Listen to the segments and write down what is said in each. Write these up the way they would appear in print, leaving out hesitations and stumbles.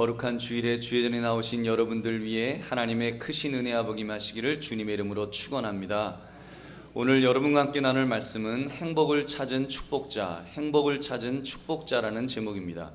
거룩한 주일에 주예전에 나오신 여러분들 위해 하나님의 크신 은혜 아버기 마시기를 주님의 이름으로 축원합니다. 오늘 여러분과 함께 나눌 말씀은 행복을 찾은 축복자, 행복을 찾은 축복자라는 제목입니다.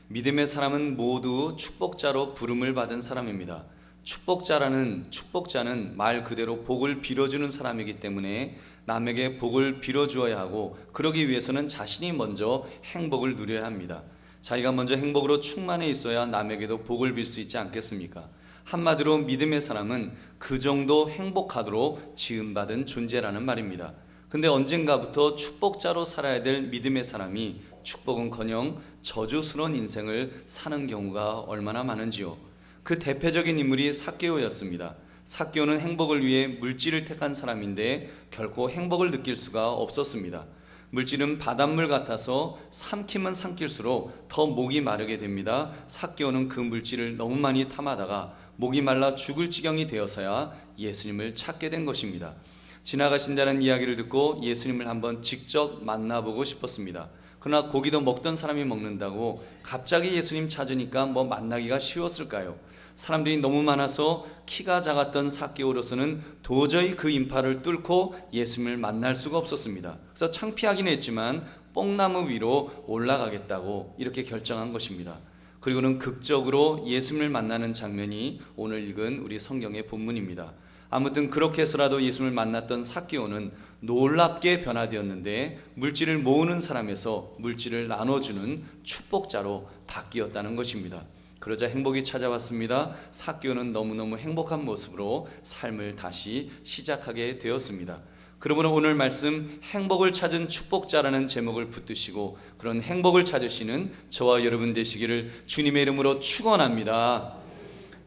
믿음의 사람은 모두 축복자로 부름을 받은 사람입니다. 축복자는 말 그대로 복을 빌어주는 사람이기 때문에 남에게 복을 빌어주어야 하고, 그러기 위해서는 자신이 먼저 행복을 누려야 합니다. 자기가 먼저 행복으로 충만해 있어야 남에게도 복을 빌 수 있지 않겠습니까? 한마디로 믿음의 사람은 그 정도 행복하도록 지음받은 존재라는 말입니다. 근데 언젠가부터 축복자로 살아야 될 믿음의 사람이 축복은커녕 저주스러운 인생을 사는 경우가 얼마나 많은지요. 그 대표적인 인물이 삭개오였습니다. 삭개오는 행복을 위해 물질을 택한 사람인데 결코 행복을 느낄 수가 없었습니다. 물질은 바닷물 같아서 삼키면 삼킬수록 더 목이 마르게 됩니다. 삭개오는 그 물질을 너무 많이 탐하다가 목이 말라 죽을 지경이 되어서야 예수님을 찾게 된 것입니다. 지나가신다는 이야기를 듣고 예수님을 한번 직접 만나보고 싶었습니다. 그러나 고기도 먹던 사람이 먹는다고 갑자기 예수님 찾으니까 만나기가 쉬웠을까요? 사람들이 너무 많아서 키가 작았던 삭개오로서는 도저히 그 인파를 뚫고 예수님을 만날 수가 없었습니다. 그래서 창피하긴 했지만 뽕나무 위로 올라가겠다고 이렇게 결정한 것입니다. 그리고는 극적으로 예수님을 만나는 장면이 오늘 읽은 우리 성경의 본문입니다. 아무튼 그렇게 해서라도 예수님을 만났던 삭개오는 놀랍게 변화되었는데, 물질을 모으는 사람에서 물질을 나눠주는 축복자로 바뀌었다는 것입니다. 그러자 행복이 찾아왔습니다. 삭개오는 너무너무 행복한 모습으로 삶을 다시 시작하게 되었습니다. 그러므로 오늘 말씀 행복을 찾은 축복자라는 제목을 붙드시고 그런 행복을 찾으시는 저와 여러분 되시기를 주님의 이름으로 축원합니다.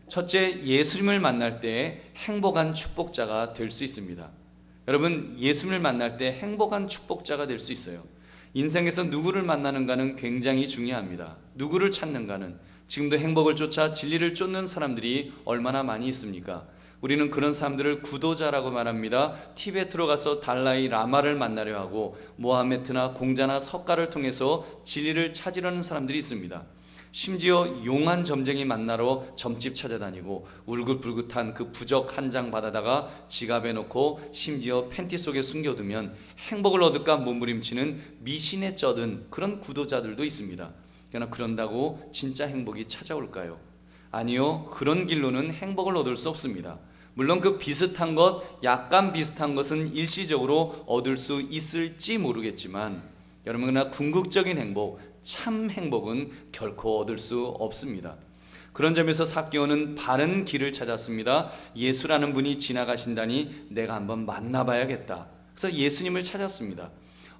첫째, 예수님을 만날 때 행복한 축복자가 될 수 있습니다. 여러분, 예수님을 만날 때 행복한 축복자가 될 수 있어요. 인생에서 누구를 만나는가는 굉장히 중요합니다. 누구를 찾는가는, 지금도 행복을 쫓아 진리를 쫓는 사람들이 얼마나 많이 있습니까? 우리는 그런 사람들을 구도자라고 말합니다. 티베트로 가서 달라이 라마를 만나려 하고 모하메트나 공자나 석가를 통해서 진리를 찾으려는 사람들이 있습니다. 심지어 용한 점쟁이 만나러 점집 찾아다니고 울긋불긋한 그 부적 한 장 받아다가 지갑에 넣고 심지어 팬티 속에 숨겨두면 행복을 얻을까 몸부림치는 미신에 쩌든 그런 구도자들도 있습니다. 그러나 그런다고 진짜 행복이 찾아올까요? 아니요, 그런 길로는 행복을 얻을 수 없습니다. 물론 그 비슷한 것, 약간 비슷한 것은 일시적으로 얻을 수 있을지 모르겠지만 여러분, 그러나 궁극적인 행복, 참 행복은 결코 얻을 수 없습니다. 그런 점에서 삭개오는 바른 길을 찾았습니다. 예수라는 분이 지나가신다니 내가 한번 만나봐야겠다. 그래서 예수님을 찾았습니다.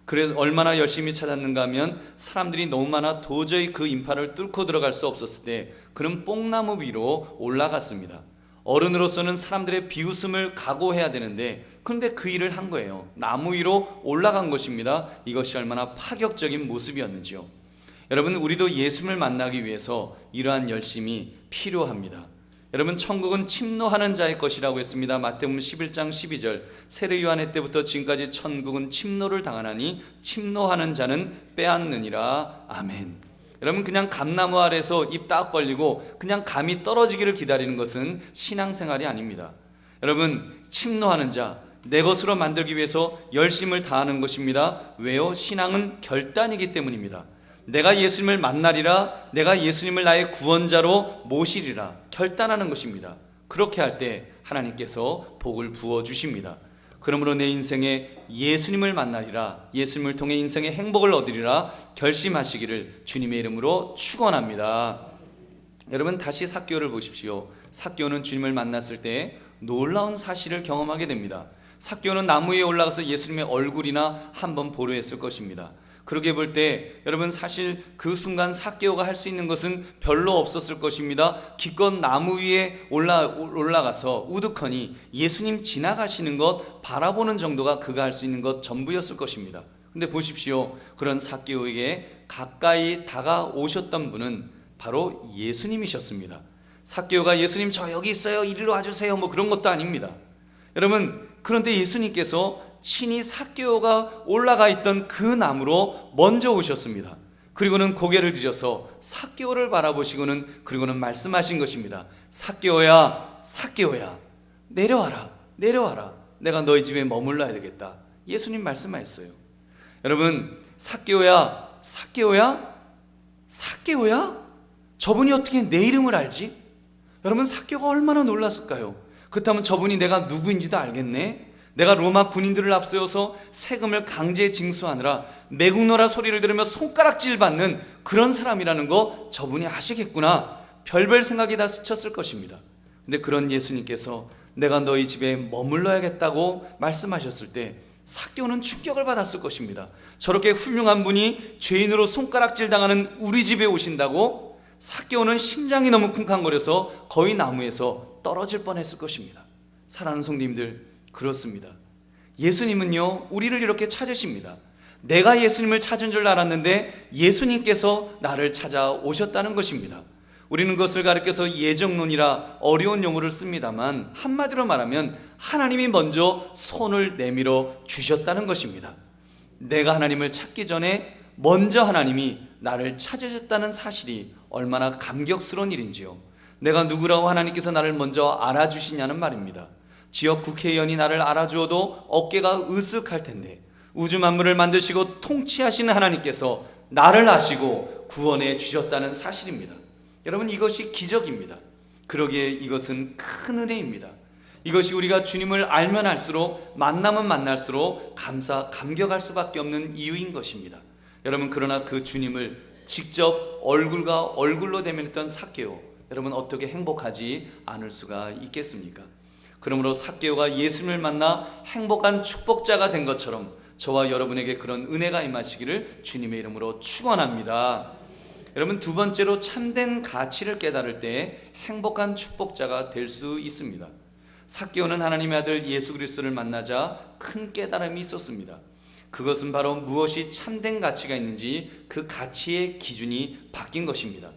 그래서 얼마나 열심히 찾았는가 하면 사람들이 너무 많아 도저히 그 인파를 뚫고 들어갈 수 없었을 때 그는 뽕나무 위로 올라갔습니다. 어른으로서는 사람들의 비웃음을 각오해야 되는데, 그런데 그 일을 한 거예요. 나무 위로 올라간 것입니다. 이것이 얼마나 파격적인 모습이었는지요. 여러분, 우리도 예수님을 만나기 위해서 이러한 열심이 필요합니다. 여러분, 천국은 침노하는 자의 것이라고 했습니다. 마태복음 11장 12절, 세례 요한의 때부터 지금까지 천국은 침노를 당하나니 침노하는 자는 빼앗느니라. 아멘. 여러분, 그냥 감나무 아래서 입 딱 벌리고 그냥 감이 떨어지기를 기다리는 것은 신앙생활이 아닙니다. 여러분, 침노하는 자, 내 것으로 만들기 위해서 열심을 다하는 것입니다. 왜요? 신앙은 결단이기 때문입니다. 내가 예수님을 만나리라, 내가 예수님을 나의 구원자로 모시리라 결단하는 것입니다. 그렇게 할 때 하나님께서 복을 부어주십니다. 그러므로 내 인생에 예수님을 만나리라, 예수님을 통해 인생의 행복을 얻으리라 결심하시기를 주님의 이름으로 축원합니다. 여러분, 다시 삭개오를 보십시오. 삭개오는 주님을 만났을 때 놀라운 사실을 경험하게 됩니다. 삭개오는 나무 위에 올라가서 예수님의 얼굴이나 한번 보려 했을 것입니다. 그렇게 볼 때 여러분, 사실 그 순간 삭개오가 할 수 있는 것은 별로 없었을 것입니다. 기껏 나무 위에 올라가서 우두커니 예수님 지나가시는 것 바라보는 정도가 그가 할 수 있는 것 전부였을 것입니다. 근데 보십시오. 그런 삭개오에게 가까이 다가오셨던 분은 바로 예수님이셨습니다. 삭개오가 예수님 저 여기 있어요, 이리로 와주세요 그런 것도 아닙니다. 여러분, 그런데 예수님께서 친히 삭개오가 올라가 있던 그 나무로 먼저 오셨습니다. 그리고는 고개를 들여서 삭개오를 바라보시고는 그리고는 말씀하신 것입니다. 삭개오야, 삭개오야, 내려와라, 내려와라. 내가 너희 집에 머물러야 되겠다. 예수님 말씀하셨어요. 여러분, 삭개오야, 삭개오야, 삭개오야? 저분이 어떻게 내 이름을 알지? 여러분, 삭개오가 얼마나 놀랐을까요? 그렇다면 저분이 내가 누구인지도 알겠네. 내가 로마 군인들을 앞세워서 세금을 강제 징수하느라 매국노라 소리를 들으며 손가락질 받는 그런 사람이라는 거 저분이 아시겠구나. 별별 생각이 다 스쳤을 것입니다. 근데 그런 예수님께서 내가 너희 집에 머물러야겠다고 말씀하셨을 때 삭개오는 충격을 받았을 것입니다. 저렇게 훌륭한 분이 죄인으로 손가락질 당하는 우리 집에 오신다고? 삭개오는 심장이 너무 쿵쾅거려서 거의 나무에서 떨어질 뻔했을 것입니다. 사랑하는 성도님들, 그렇습니다. 예수님은요, 우리를 이렇게 찾으십니다. 내가 예수님을 찾은 줄 알았는데 예수님께서 나를 찾아오셨다는 것입니다. 우리는 그것을 가리켜서 예정론이라 어려운 용어를 씁니다만 한마디로 말하면 하나님이 먼저 손을 내밀어 주셨다는 것입니다. 내가 하나님을 찾기 전에 먼저 하나님이 나를 찾으셨다는 사실이 얼마나 감격스러운 일인지요. 내가 누구라고 하나님께서 나를 먼저 알아주시냐는 말입니다. 지역 국회의원이 나를 알아주어도 어깨가 으쓱할 텐데 우주 만물을 만드시고 통치하시는 하나님께서 나를 아시고 구원해 주셨다는 사실입니다. 여러분, 이것이 기적입니다. 그러기에 이것은 큰 은혜입니다. 이것이 우리가 주님을 알면 알수록 만나면 만날수록 감격할 수밖에 없는 이유인 것입니다. 여러분, 그러나 그 주님을 직접 얼굴과 얼굴로 대면했던 삭개오, 여러분 어떻게 행복하지 않을 수가 있겠습니까? 그러므로 삭개오가 예수님을 만나 행복한 축복자가 된 것처럼 저와 여러분에게 그런 은혜가 임하시기를 주님의 이름으로 축원합니다. 여러분, 두 번째로 참된 가치를 깨달을 때 행복한 축복자가 될 수 있습니다. 삭개오는 하나님의 아들 예수 그리스도를 만나자 큰 깨달음이 있었습니다. 그것은 바로 무엇이 참된 가치가 있는지 그 가치의 기준이 바뀐 것입니다.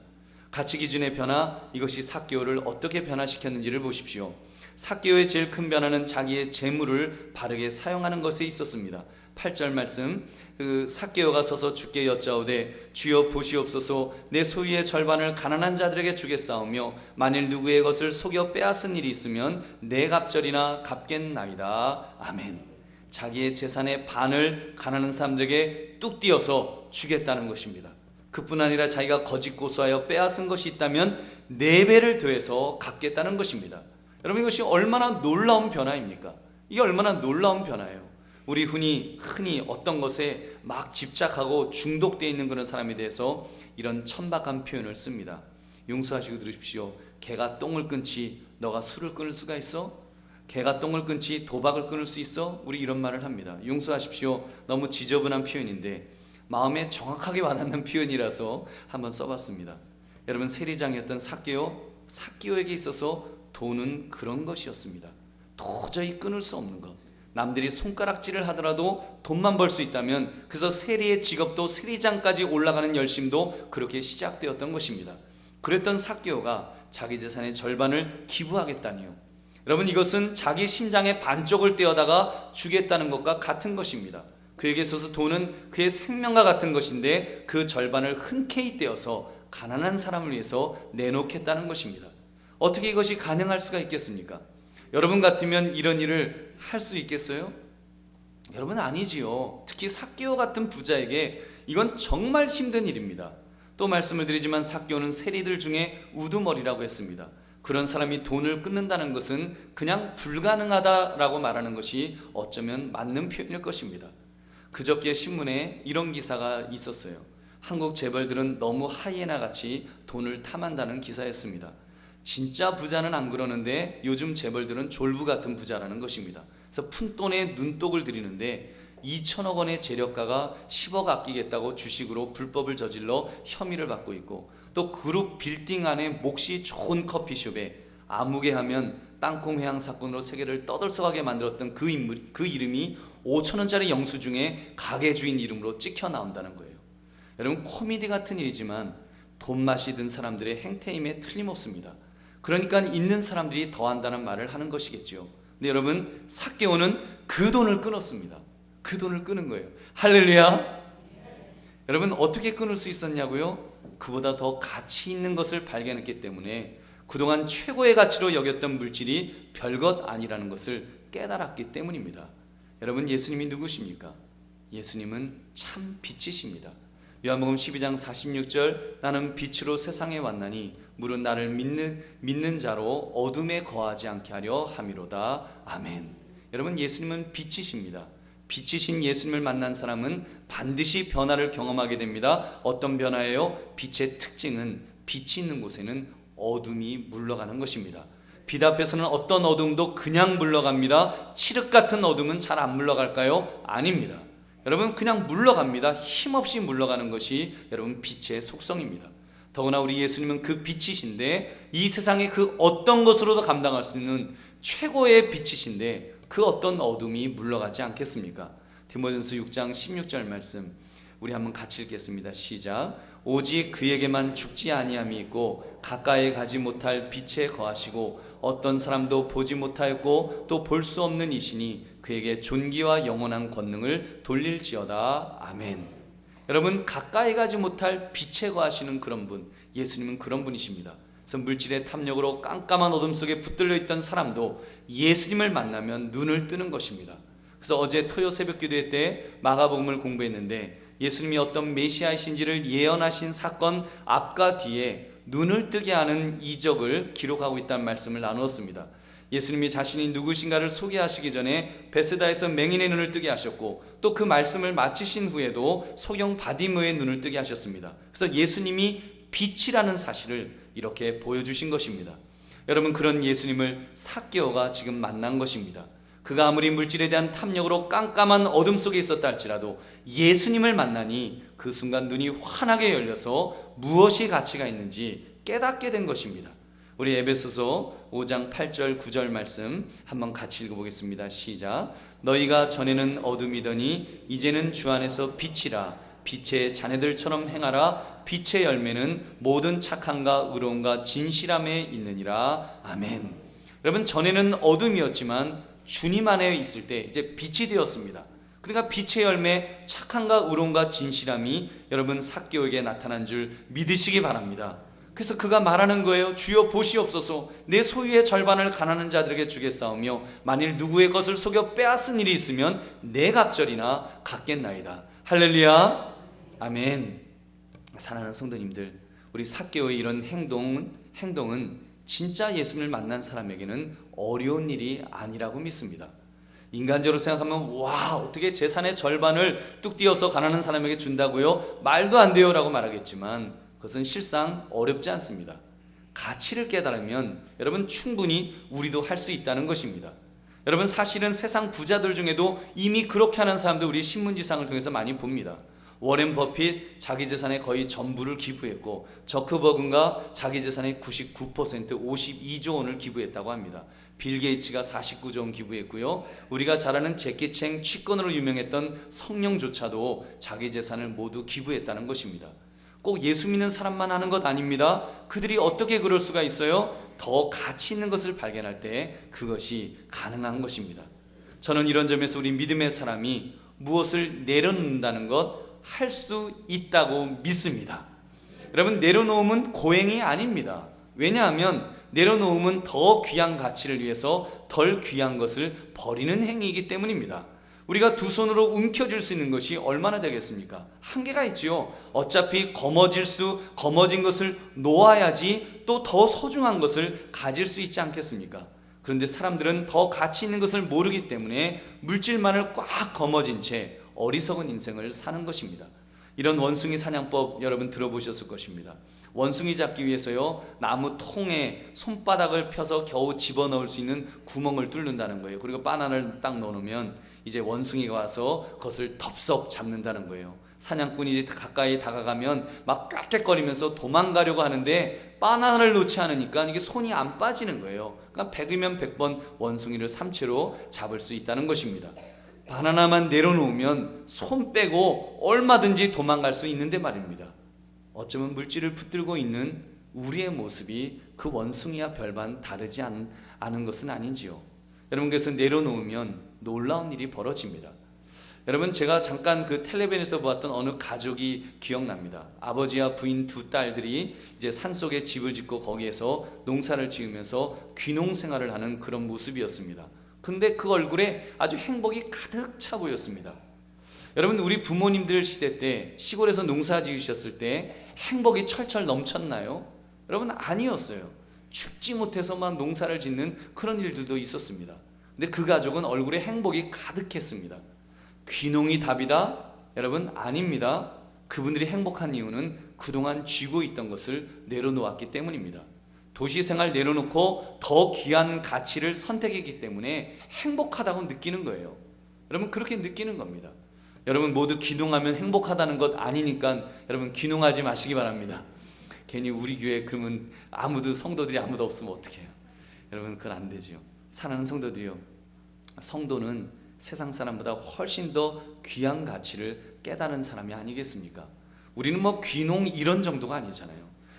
가치 기준의 변화, 이것이 삭개오를 어떻게 변화시켰는지를 보십시오. 삭개오의 제일 큰 변화는 자기의 재물을 바르게 사용하는 것에 있었습니다. 8절 말씀, 삭개오가 서서 주께 여짜오되 주여 보시옵소서, 내 소유의 절반을 가난한 자들에게 주겠사오며 만일 누구의 것을 속여 빼앗은 일이 있으면 내 갑절이나 갚겠나이다. 아멘. 자기의 재산의 반을 가난한 사람들에게 뚝 띄어서 주겠다는 것입니다. 그뿐 아니라 자기가 거짓 고소하여 빼앗은 것이 있다면 4배를 더해서 갚겠다는 것입니다. 여러분, 이것이 얼마나 놀라운 변화입니까? 이게 얼마나 놀라운 변화예요. 우리 흔히 어떤 것에 막 집착하고 중독되어 있는 그런 사람에 대해서 이런 천박한 표현을 씁니다. 용서하시고 들으십시오. 개가 똥을 끊지 너가 술을 끊을 수가 있어? 개가 똥을 끊지 도박을 끊을 수 있어? 우리 이런 말을 합니다. 용서하십시오. 너무 지저분한 표현인데 마음에 정확하게 와닿는 표현이라서 한번 써봤습니다. 여러분, 세리장이었던 삭개오에게 있어서 돈은 그런 것이었습니다. 도저히 끊을 수 없는 것. 남들이 손가락질을 하더라도 돈만 벌 수 있다면, 그래서 세리의 직업도 세리장까지 올라가는 열심도 그렇게 시작되었던 것입니다. 그랬던 삭개오가 자기 재산의 절반을 기부하겠다니요. 여러분, 이것은 자기 심장의 반쪽을 떼어다가 주겠다는 것과 같은 것입니다. 그에게 있어서 돈은 그의 생명과 같은 것인데 그 절반을 흔쾌히 떼어서 가난한 사람을 위해서 내놓겠다는 것입니다. 어떻게 이것이 가능할 수가 있겠습니까? 여러분 같으면 이런 일을 할 수 있겠어요? 여러분, 아니지요. 특히 삭개오 같은 부자에게 이건 정말 힘든 일입니다. 또 말씀을 드리지만 삭개오는 세리들 중에 우두머리라고 했습니다. 그런 사람이 돈을 끊는다는 것은 그냥 불가능하다라고 말하는 것이 어쩌면 맞는 표현일 것입니다. 그저께 신문에 이런 기사가 있었어요. 한국 재벌들은 너무 하이에나 같이 돈을 탐한다는 기사였습니다. 진짜 부자는 안 그러는데 요즘 재벌들은 졸부 같은 부자라는 것입니다. 그래서 푼돈에 눈독을 들이는데 2천억 원의 재력가가 10억 아끼겠다고 주식으로 불법을 저질러 혐의를 받고 있고, 또 그룹 빌딩 안에 몫이 좋은 커피숍에 아무개 하면 땅콩 회항 사건으로 세계를 떠들썩하게 만들었던 그 이름이 5천원짜리 영수증에 가게 주인 이름으로 찍혀 나온다는 거예요. 여러분, 코미디 같은 일이지만 돈맛이 든 사람들의 행태임에 틀림없습니다. 그러니까 있는 사람들이 더한다는 말을 하는 것이겠죠. 근데 여러분, 삭개오는 그 돈을 끊었습니다. 그 돈을 끊은 거예요. 할렐루야. 여러분 어떻게 끊을 수 있었냐고요? 그보다 더 가치 있는 것을 발견했기 때문에 그동안 최고의 가치로 여겼던 물질이 별것 아니라는 것을 깨달았기 때문입니다. 여러분 예수님이 누구십니까? 예수님은 참 빛이십니다. 요한복음 12장 46절 나는 빛으로 세상에 왔나니 물은 나를 믿는 자로 어둠에 거하지 않게 하려 함이로다. 아멘. 여러분 예수님은 빛이십니다. 빛이신 예수님을 만난 사람은 반드시 변화를 경험하게 됩니다. 어떤 변화예요? 빛의 특징은 빛이 있는 곳에는 어둠이 물러가는 것입니다. 빛 앞에서는 어떤 어둠도 그냥 물러갑니다. 칠흑 같은 어둠은 잘 안 물러갈까요? 아닙니다. 여러분 그냥 물러갑니다. 힘없이 물러가는 것이 여러분 빛의 속성입니다. 더구나 우리 예수님은 그 빛이신데 이 세상의 그 어떤 것으로도 감당할 수 있는 최고의 빛이신데 그 어떤 어둠이 물러가지 않겠습니까? 디모데전서 6장 16절 말씀 우리 한번 같이 읽겠습니다. 시작. 오직 그에게만 죽지 아니함이 있고 가까이 가지 못할 빛에 거하시고 어떤 사람도 보지 못하였고 또 볼 수 없는 이시니 그에게 존귀와 영원한 권능을 돌릴지어다. 아멘. 여러분 가까이 가지 못할 빛에 거하시는 그런 분, 예수님은 그런 분이십니다. 그래서 물질의 탐욕으로 깜깜한 어둠 속에 붙들려 있던 사람도 예수님을 만나면 눈을 뜨는 것입니다. 그래서 어제 토요 새벽 기도회 때 마가복음을 공부했는데 예수님이 어떤 메시아이신지를 예언하신 사건 앞과 뒤에 눈을 뜨게 하는 이적을 기록하고 있다는 말씀을 나누었습니다. 예수님이 자신이 누구신가를 소개하시기 전에 베세다에서 맹인의 눈을 뜨게 하셨고 또 그 말씀을 마치신 후에도 소경 바디모의 눈을 뜨게 하셨습니다. 그래서 예수님이 빛이라는 사실을 이렇게 보여주신 것입니다. 여러분 그런 예수님을 삭개오가 지금 만난 것입니다. 그가 아무리 물질에 대한 탐욕으로 깜깜한 어둠 속에 있었다 할지라도 예수님을 만나니 그 순간 눈이 환하게 열려서 무엇이 가치가 있는지 깨닫게 된 것입니다. 우리 에베소서 5장 8절 9절 말씀 한번 같이 읽어보겠습니다. 시작. 너희가 전에는 어둠이더니 이제는 주 안에서 빛이라. 빛의 자녀들처럼 행하라. 빛의 열매는 모든 착함과 의로움과 진실함에 있느니라. 아멘. 여러분 전에는 어둠이었지만 주님 안에 있을 때 이제 빛이 되었습니다. 그러니까 빛의 열매 착함과 의로움과 진실함이 여러분 삭개오에게 나타난 줄 믿으시기 바랍니다. 그래서 그가 말하는 거예요. 주여 보시옵소서 내 소유의 절반을 가난한 자들에게 주겠사오며 만일 누구의 것을 속여 빼앗은 일이 있으면 내 갑절이나 갚겠나이다. 할렐루야. 아멘. 사랑하는 성도님들, 우리 삭개오의 이런 행동은 진짜 예수님을 만난 사람에게는 어려운 일이 아니라고 믿습니다. 인간적으로 생각하면 와 어떻게 재산의 절반을 뚝 띄어서 가난한 사람에게 준다고요? 말도 안 돼요 라고 말하겠지만 그것은 실상 어렵지 않습니다. 가치를 깨달으면 여러분 충분히 우리도 할 수 있다는 것입니다. 여러분 사실은 세상 부자들 중에도 이미 그렇게 하는 사람들 우리 신문지상을 통해서 많이 봅니다. 워렌 버핏 자기 재산의 거의 전부를 기부했고 저크버그가 자기 재산의 99% 52조 원을 기부했다고 합니다. 빌 게이츠가 49조 원 기부했고요. 우리가 잘 아는 제키 챙 취권으로 유명했던 성령조차도 자기 재산을 모두 기부했다는 것입니다. 꼭 예수 믿는 사람만 하는 것 아닙니다. 그들이 어떻게 그럴 수가 있어요? 더 가치 있는 것을 발견할 때 그것이 가능한 것입니다. 저는 이런 점에서 우리 믿음의 사람이 무엇을 내려놓는다는 것 할 수 있다고 믿습니다. 여러분 내려놓음은 고행이 아닙니다. 왜냐하면 내려놓음은 더 귀한 가치를 위해서 덜 귀한 것을 버리는 행위이기 때문입니다. 우리가 두 손으로 움켜쥘 수 있는 것이 얼마나 되겠습니까? 한계가 있지요. 어차피 거머진 것을 놓아야지 또 더 소중한 것을 가질 수 있지 않겠습니까? 그런데 사람들은 더 가치 있는 것을 모르기 때문에 물질만을 꽉 거머쥔 채 어리석은 인생을 사는 것입니다. 이런 원숭이 사냥법 여러분 들어보셨을 것입니다. 원숭이 잡기 위해서요 나무 통에 손바닥을 펴서 겨우 집어넣을 수 있는 구멍을 뚫는다는 거예요. 그리고 바나나를 딱 넣어놓으면 이제 원숭이가 와서 그것을 덥석 잡는다는 거예요. 사냥꾼이 이제 가까이 다가가면 막 꽥꽥거리면서 도망가려고 하는데 바나나를 놓지 않으니까 이게 손이 안 빠지는 거예요. 그러니까 100이면 100번 원숭이를 삼체로 잡을 수 있다는 것입니다. 바나나만 내려놓으면 손 빼고 얼마든지 도망갈 수 있는데 말입니다. 어쩌면 물질을 붙들고 있는 우리의 모습이 그 원숭이와 별반 다르지 않은 것은 아닌지요. 여러분 그래서 내려놓으면 놀라운 일이 벌어집니다. 여러분, 제가 잠깐 그 텔레비전에서 보았던 어느 가족이 기억납니다. 아버지와 부인 두 딸들이 이제 산속에 집을 짓고 거기에서 농사를 지으면서 귀농 생활을 하는 그런 모습이었습니다. 근데 그 얼굴에 아주 행복이 가득 차 보였습니다. 여러분, 우리 부모님들 시대 때 시골에서 농사 지으셨을 때 행복이 철철 넘쳤나요? 여러분, 아니었어요. 죽지 못해서 막 농사를 짓는 그런 일들도 있었습니다. 근데 그 가족은 얼굴에 행복이 가득했습니다. 귀농이 답이다? 여러분, 아닙니다. 그분들이 행복한 이유는 그동안 쥐고 있던 것을 내려놓았기 때문입니다. 도시생활 내려놓고 더 귀한 가치를 선택했기 때문에 행복하다고 느끼는 거예요. 여러분, 그렇게 느끼는 겁니다. 여러분, 모두 귀농하면 행복하다는 것 아니니까 여러분, 귀농하지 마시기 바랍니다. 괜히 우리 교회 그러면 성도들이 아무도 없으면 어떡해요? 여러분, 그건 안 되지요. 사랑하는 성도들이요, 성도는 세상 사람보다 훨씬 더 귀한 가치를 깨달은 사람이 아니겠습니까? 우리는 뭐 귀농 이런 정도가 아니잖아요.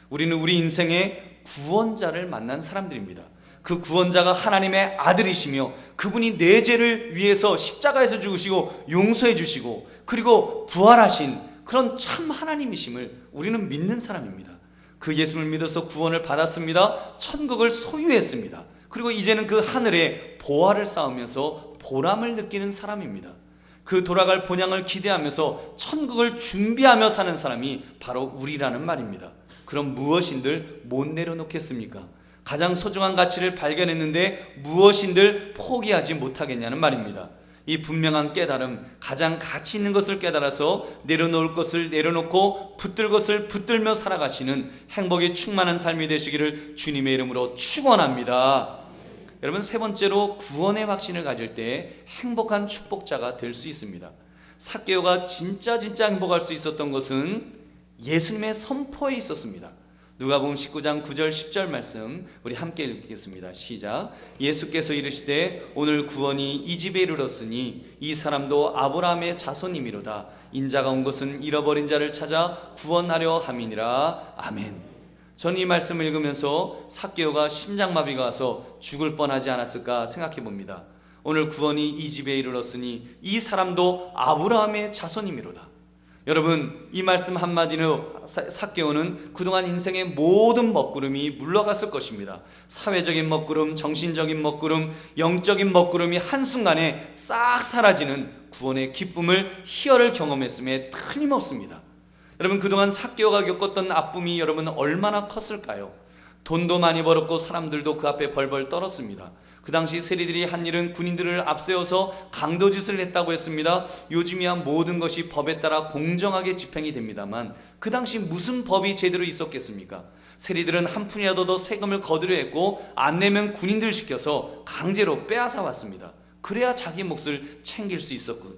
우리는 우리 인생의 구원자를 만난 사람들입니다. 그 구원자가 하나님의 아들이시며 그분이 내 죄를 위해서 십자가에서 죽으시고 용서해 주시고 그리고 부활하신 그런 참 하나님이심을 우리는 믿는 사람입니다. 그 예수를 믿어서 구원을 받았습니다. 천국을 소유했습니다. 그리고 이제는 그 하늘에 보화를 쌓으면서 보람을 느끼는 사람입니다. 그 돌아갈 본향을 기대하면서 천국을 준비하며 사는 사람이 바로 우리라는 말입니다. 그럼 무엇인들 못 내려놓겠습니까? 가장 소중한 가치를 발견했는데 무엇인들 포기하지 못하겠냐는 말입니다. 이 분명한 깨달음, 가장 가치 있는 것을 깨달아서 내려놓을 것을 내려놓고 붙들 것을 붙들며 살아가시는 행복이 충만한 삶이 되시기를 주님의 이름으로 축원합니다. 여러분, 세 번째로 구원의 확신을 가질 때 행복한 축복자가 될 수 있습니다. 삭개오가 진짜 행복할 수 있었던 것은 예수님의 선포에 있었습니다. 누가복음 19장 9절 10절 말씀 우리 함께 읽겠습니다. 시작. 예수께서 이르시되 오늘 구원이 이 집에 이르렀으니 이 사람도 아브라함의 자손이미로다. 인자가 온 것은 잃어버린 자를 찾아 구원하려 함이니라. 아멘. 저는 이 말씀을 읽으면서 삭개오가 심장마비가 와서 죽을 뻔하지 않았을까 생각해 봅니다. 오늘 구원이 이 집에 이르렀으니 이 사람도 아브라함의 자손이미로다. 여러분, 이 말씀 한마디로 삭개오는 그동안 인생의 모든 먹구름이 물러갔을 것입니다. 사회적인 먹구름, 정신적인 먹구름, 영적인 먹구름이 한순간에 싹 사라지는 구원의 기쁨을 희열을 경험했음에 틀림없습니다. 여러분, 그동안 삭개오가 겪었던 아픔이 여러분 얼마나 컸을까요? 돈도 많이 벌었고 사람들도 그 앞에 벌벌 떨었습니다. 그 당시 세리들이 한 일은 군인들을 앞세워서 강도짓을 했다고 했습니다. 요즘이야 모든 것이 법에 따라 공정하게 집행이 됩니다만 그 당시 무슨 법이 제대로 있었겠습니까? 세리들은 한 푼이라도 더 세금을 거두려 했고 안 내면 군인들 시켜서 강제로 빼앗아 왔습니다. 그래야 자기 몫을 챙길 수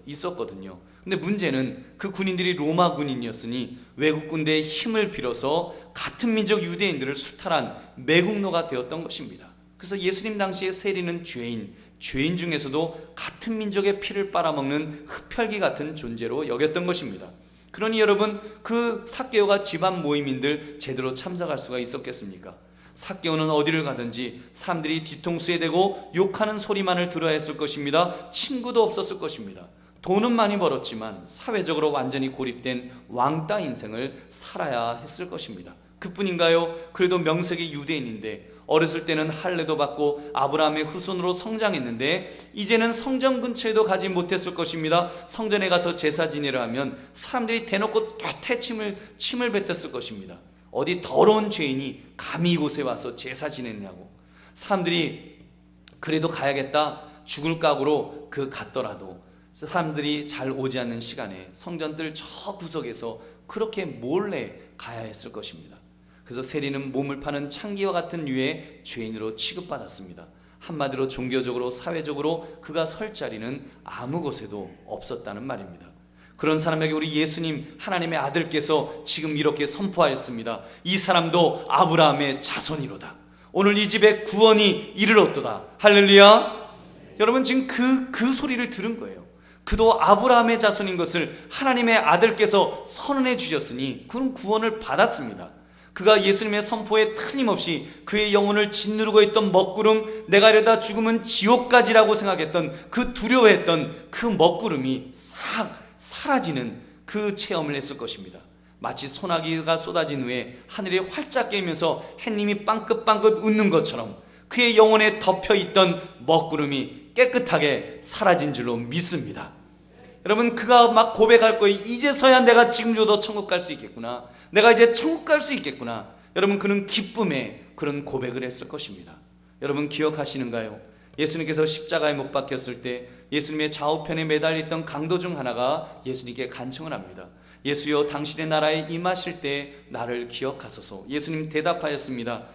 있었거든요. 근데 문제는 그 군인들이 로마 군인이었으니 외국 군대의 힘을 빌어서 같은 민족 유대인들을 수탈한 매국노가 되었던 것입니다. 그래서 예수님 당시의 세리는 죄인 중에서도 같은 민족의 피를 빨아먹는 흡혈귀 같은 존재로 여겼던 것입니다. 그러니 여러분, 그 삭개오가 집안 모임인들 제대로 참석할 수가 있었겠습니까? 삭개오는 어디를 가든지 사람들이 뒤통수에 대고 욕하는 소리만을 들어야 했을 것입니다. 친구도 없었을 것입니다. 돈은 많이 벌었지만 사회적으로 완전히 고립된 왕따 인생을 살아야 했을 것입니다. 그뿐인가요? 그래도 명색이 유대인인데 어렸을 때는 할례도 받고 아브라함의 후손으로 성장했는데 이제는 성전 근처에도 가지 못했을 것입니다. 성전에 가서 제사 지내려 하면 사람들이 대놓고 침을 뱉었을 것입니다. 어디 더러운 죄인이 감히 이곳에 와서 제사 지냈냐고. 사람들이 그래도 가야겠다 죽을 각오로 갔더라도 사람들이 잘 오지 않는 시간에 성전들 저 구석에서 그렇게 몰래 가야 했을 것입니다. 그래서 세리는 몸을 파는 창기와 같은 류의 죄인으로 취급받았습니다. 한마디로 종교적으로 사회적으로 그가 설 자리는 아무 곳에도 없었다는 말입니다. 그런 사람에게 우리 예수님 하나님의 아들께서 지금 이렇게 선포하였습니다. 이 사람도 아브라함의 자손이로다. 오늘 이 집에 구원이 이르렀도다. 할렐루야. 여러분, 지금 그 소리를 들은 거예요. 그도 아브라함의 자손인 것을 하나님의 아들께서 선언해 주셨으니 그는 구원을 받았습니다. 그가 예수님의 선포에 틀림없이 그의 영혼을 짓누르고 있던 먹구름, 내가 이러다 죽으면 지옥까지라고 생각했던, 그 두려워했던 그 먹구름이 싹 사라지는 그 체험을 했을 것입니다. 마치 소나기가 쏟아진 후에 하늘이 활짝 깨면서 햇님이 빵긋빵긋 웃는 것처럼 그의 영혼에 덮여있던 먹구름이 깨끗하게 사라진 줄로 믿습니다. 여러분, 그가 막 고백할 거예요. 이제서야 내가 지금 줘도 천국 갈 수 있겠구나, 내가 이제 천국 갈 수 있겠구나. 여러분, 그는 기쁨에 그런 고백을 했을 것입니다. 여러분 기억하시는가요? 예수님께서 십자가에 못 박혔을 때 예수님의 좌우편에 매달렸던 강도 중 하나가 예수님께 간청을 합니다. 예수여, 당신의 나라에 임하실 때 나를 기억하소서. 예수님 대답하였습니다.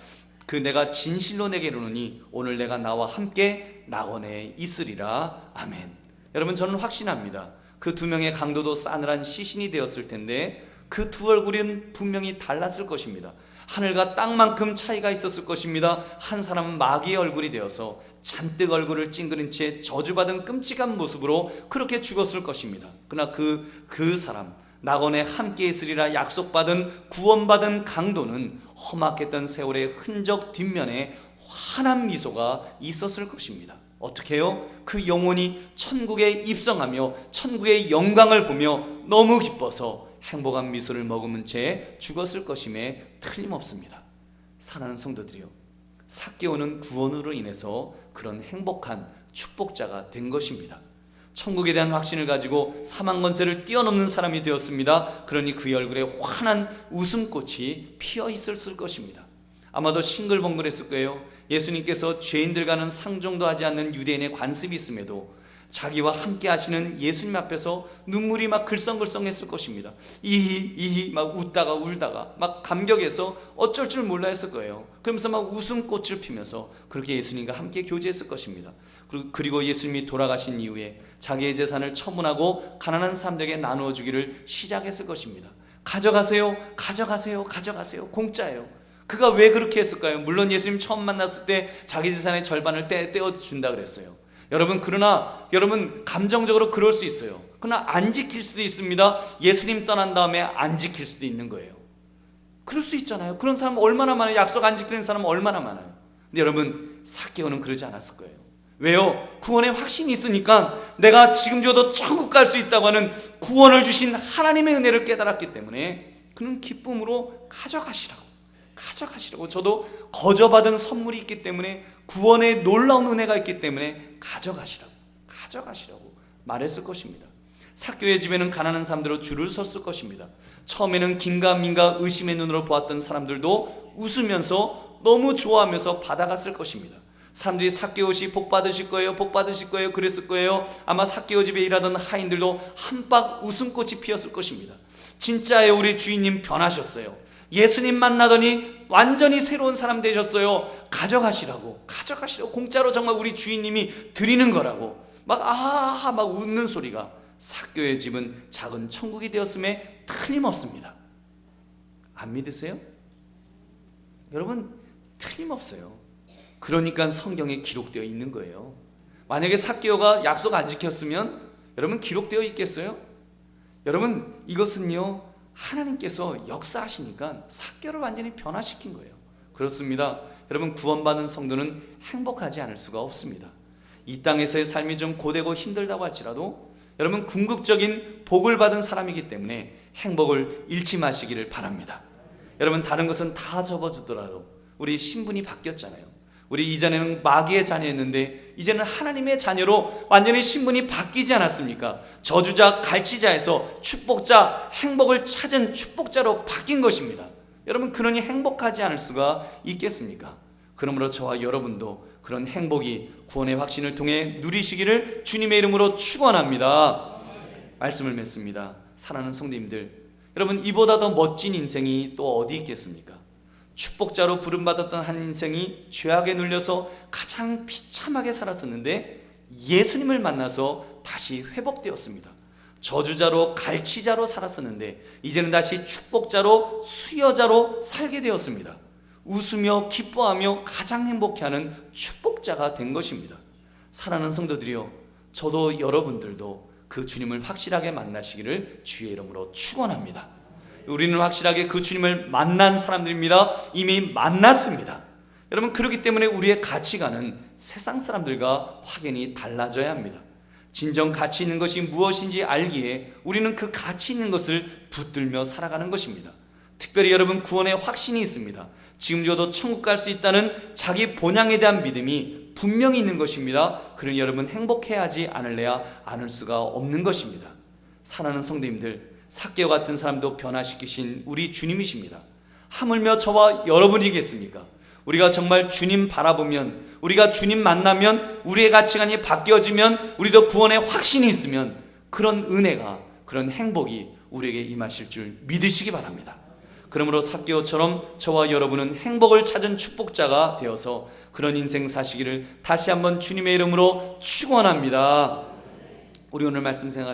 그 내가 진실로 내게 이르노니 오늘 내가 나와 함께 낙원에 있으리라. 아멘. 여러분, 저는 확신합니다. 그 두 명의 강도도 싸늘한 시신이 되었을 텐데 그 두 얼굴은 분명히 달랐을 것입니다. 하늘과 땅만큼 차이가 있었을 것입니다. 한 사람은 마귀의 얼굴이 되어서 잔뜩 얼굴을 찡그린 채 저주받은 끔찍한 모습으로 그렇게 죽었을 것입니다. 그러나 그 사람, 낙원에 함께 있으리라 약속받은 구원받은 강도는 험악했던 세월의 흔적 뒷면에 환한 미소가 있었을 것입니다. 어떻게 해요? 그 영혼이 천국에 입성하며 천국의 영광을 보며 너무 기뻐서 행복한 미소를 머금은 채 죽었을 것임에 틀림없습니다. 사랑하는 성도들이요, 삭개오는 구원으로 인해서 그런 행복한 축복자가 된 것입니다. 천국에 대한 확신을 가지고 사망 권세를 뛰어넘는 사람이 되었습니다. 그러니 그의 얼굴에 환한 웃음꽃이 피어 있었을 것입니다. 아마도 싱글벙글했을 거예요. 예수님께서 죄인들과는 상종도 하지 않는 유대인의 관습이 있음에도 자기와 함께 하시는 예수님 앞에서 눈물이 막 글썽글썽했을 것입니다. 이히 막 웃다가 울다가 막 감격해서 어쩔 줄 몰라 했을 거예요. 그러면서 막 웃음꽃을 피면서 그렇게 예수님과 함께 교제했을 것입니다. 그리고 예수님이 돌아가신 이후에 자기의 재산을 처분하고 가난한 사람들에게 나누어 주기를 시작했을 것입니다. 가져가세요, 가져가세요, 가져가세요. 공짜예요. 그가 왜 그렇게 했을까요? 물론 예수님 처음 만났을 때 자기 재산의 절반을 떼어준다 그랬어요. 그러나 여러분 감정적으로 그럴 수 있어요. 그러나 안 지킬 수도 있습니다. 예수님 떠난 다음에 안 지킬 수도 있는 거예요. 그럴 수 있잖아요. 그런 사람 얼마나 많아요. 약속 안 지키는 사람 얼마나 많아요. 근데 여러분, 삭개오는 그러지 않았을 거예요. 왜요? 구원의 확신이 있으니까 내가 지금 줘도 천국 갈 수 있다고 하는 구원을 주신 하나님의 은혜를 깨달았기 때문에 그는 기쁨으로 가져가시라고. 저도 거저받은 선물이 있기 때문에, 구원의 놀라운 은혜가 있기 때문에 가져가시라고 말했을 것입니다. 삭개오의 집에는 가난한 사람들로 줄을 섰을 것입니다. 처음에는 긴가민가 의심의 눈으로 보았던 사람들도 웃으면서 너무 좋아하면서 받아갔을 것입니다. 사람들이 삭개오 씨 복 받으실 거예요, 복 받으실 거예요, 그랬을 거예요. 아마 삭개오 집에 일하던 하인들도 한박 웃음꽃이 피었을 것입니다. 진짜예요. 우리 주인님 변하셨어요. 예수님 만나더니 완전히 새로운 사람 되셨어요. 가져가시라고. 공짜로 정말 우리 주인님이 드리는 거라고. 막 웃는 소리가. 삭개오의 집은 작은 천국이 되었음에 틀림없습니다. 안 믿으세요? 여러분, 틀림없어요. 그러니까 성경에 기록되어 있는 거예요. 만약에 삭개오가 약속 안 지켰으면 여러분 기록되어 있겠어요? 여러분, 이것은요 하나님께서 역사하시니까 삭개오를 완전히 변화시킨 거예요. 그렇습니다. 여러분, 구원받은 성도는 행복하지 않을 수가 없습니다. 이 땅에서의 삶이 좀 고되고 힘들다고 할지라도 여러분, 궁극적인 복을 받은 사람이기 때문에 행복을 잃지 마시기를 바랍니다. 여러분, 다른 것은 다 접어주더라도 우리 신분이 바뀌었잖아요. 우리 이전에는 마귀의 자녀였는데 이제는 하나님의 자녀로 완전히 신분이 바뀌지 않았습니까? 저주자, 갈치자에서 축복자, 행복을 찾은 축복자로 바뀐 것입니다. 여러분, 그러니 행복하지 않을 수가 있겠습니까? 그러므로 저와 여러분도 그런 행복이 구원의 확신을 통해 누리시기를 주님의 이름으로 축원합니다. 말씀을 맺습니다. 사랑하는 성도님들, 여러분, 이보다 더 멋진 인생이 또 어디 있겠습니까? 축복자로 부름받았던 한 인생이 죄악에 눌려서 가장 비참하게 살았었는데 예수님을 만나서 다시 회복되었습니다. 저주자로, 갈치자로 살았었는데 이제는 다시 축복자로, 수여자로 살게 되었습니다. 웃으며 기뻐하며 가장 행복해하는 축복자가 된 것입니다. 사랑하는 성도들이요, 저도 여러분들도 그 주님을 확실하게 만나시기를 주의 이름으로 축원합니다. 우리는 확실하게 그 주님을 만난 사람들입니다. 이미 만났습니다. 여러분, 그렇기 때문에 우리의 가치관은 세상 사람들과 확연히 달라져야 합니다. 진정 가치 있는 것이 무엇인지 알기에 우리는 그 가치 있는 것을 붙들며 살아가는 것입니다. 특별히 여러분, 구원의 확신이 있습니다. 지금 저도 천국 갈 수 있다는 자기 본향에 대한 믿음이 분명히 있는 것입니다. 그러니 여러분, 행복해하지 않을래야 않을 수가 없는 것입니다. 사랑하는 성도님들, 삭개오 같은 사람도 변화시키신 우리 주님이십니다. 하물며 저와 여러분이겠습니까? 우리가 정말 주님 바라보면, 우리가 주님 만나면, 우리의 가치관이 바뀌어지면, 우리도 구원의 확신이 있으면 그런 은혜가, 그런 행복이 우리에게 임하실 줄 믿으시기 바랍니다. 그러므로 삭개오처럼 저와 여러분은 행복을 찾은 축복자가 되어서 그런 인생 사시기를 다시 한번 주님의 이름으로 축원합니다. 우리 오늘 말씀 생각